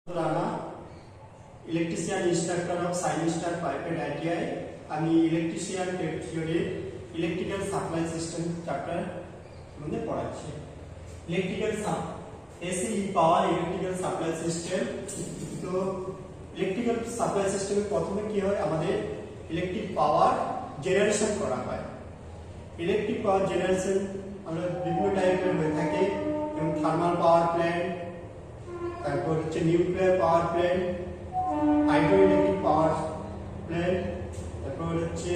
Rana electrician instructor of Sign Star private ITI. আমি electrician tech থিওরির electrical supply system chapter মধ্যে পড়াচ্ছি। Electrical AC power electrical supply system. তো electrical supply সিস্টেমে প্রথমে কি হয়, আমাদের ইলেকট্রিক পাওয়ার জেনারেশন করা হয়। ইলেকট্রিক পাওয়ার জেনারেশন আমরা বিভিন্ন টাইপের হয়ে থাকে, যেমন থার্মাল পাওয়ার প্ল্যান্ট, তারপর হচ্ছে nuclear power plant, hydro electric power plant, তারপর হচ্ছে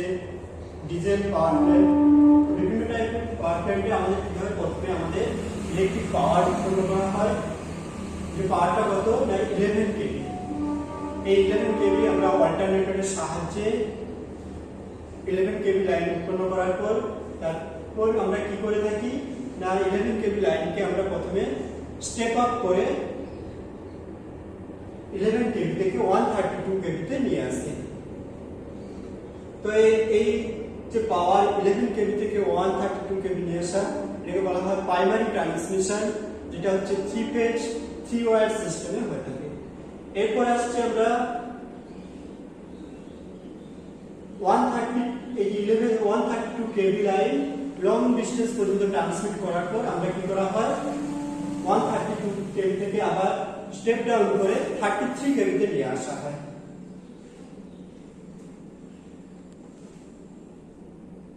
ডিজেল পাওয়ার প্ল্যান্ট। বিভিন্ন টাইপের পাওয়ার প্ল্যান্টে আমাদের কি হয়, প্রথমে আমাদের ইলেকট্রিক পাওয়ার উৎপন্ন করা হয়। যে পাওয়ারটা কত না 11 কেভি। এই 11 কেভি আমরা অল্টারনেটরের সাহায্যে 11 কেভি লাইন উৎপন্ন করার পর তারপর আমরা কি করে থাকি না 11 কেভি লাইনকে আমরা প্রথমে স্টেপ আপ করে 11 কেভি থেকে 132 কেভিতে নিয়ে আসি। তো এই যে পাওয়ার 11 কেভি থেকে 132 কেভি নিয়ে আসা, এটাকে বলা হয় প্রাইমারি ট্রান্সমিশন, যেটা হচ্ছে 3 ফেজ 3 ওয়্যার সিস্টেমে হয়ে থাকে। এরপর আসছে আমরা 132 কেভি লাইন লং ডিস্টেন্স পর্যন্ত ট্রান্সমিট করার পর আমরা কি করা হয় 132 কেভি থেকে আবার স্টেপ ডাউন করে 33 কেভিতে নিয়ে আসা হয়।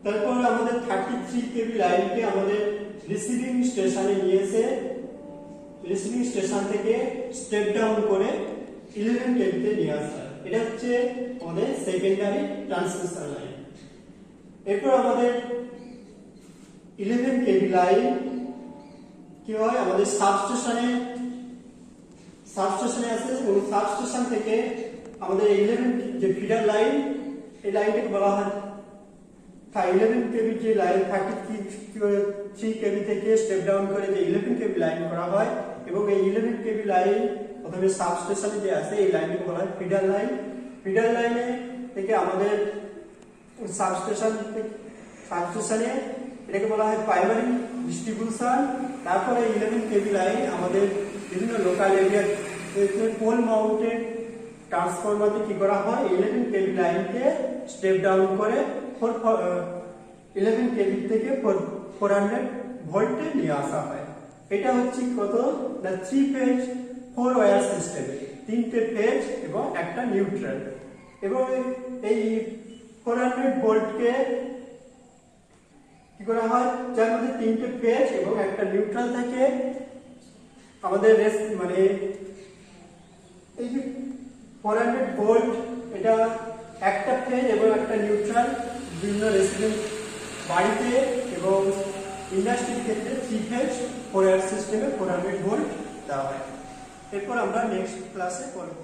তারপর আমাদের 33 কেভি লাইনকে আমাদের রিসিভিং স্টেশনে নিয়ে এসে রিসিভিং স্টেশন থেকে স্টেপ ডাউন করে 11 কেভিতে নিয়ে আসা হয়। এটা হচ্ছে আমাদের সেকেন্ডারি ট্রান্সমিশন লাইন। এরপর আমাদের 11 কেভি লাইন কি হয়, আমাদের সাবস্টেশনে আসে এবং সাবস্টেশন থেকে আমাদের 11 যে ফিডার লাইন, এই লাইনটাকে বলা হয় 11 কেভি যে লাইন 33 কেভি থেকে স্টেপ ডাউন করে যে 11 কেভি লাইন করা হয়, এবং এই 11 কেভি লাইন প্রথমে সাবস্টেশনে যে আছে এই লাইনকে বলা হয় ফিডার লাইন। ফিডার লাইনে থেকে আমাদের সাবস্টেশনে এটাকে বলা হয় প্রাইমারি ডিস্ট্রিবিউশন। তারপরে 11 কেভি লাইন আমাদের বিভিন্ন লোকাল এরিয়া পোল মাউন্টেড ট্রান্সফরমারে কি করা হয়, 11 কেভি লাইনকে স্টেপ ডাউন করে 11 কেভি থেকে 400 ভোল্টে নিয়ে আসা হয়। এটা হচ্ছে কত না 3 ফেজ 4 ওয়্যার সিস্টেমে 3টে ফেজ এবং একটা নিউট্রাল। এবং এই 400 ভোল্টকে কি করা হয়, যার মধ্যে 3টে ফেজ এবং একটা নিউট্রাল থাকে। আমাদের মানে এই যে 400 ভোল্ট, এটা একটা ফেজ এবং একটা নিউট্রাল বিভিন্ন রেসিডেন্ট বাড়িতে এবং ইন্ডাস্ট্রির ক্ষেত্রে 3 ফেজ 4 ওয়্যার সিস্টেমে 400 ভোল্ট দেওয়া হয়। এরপর আমরা নেক্সট ক্লাসে পড়ব।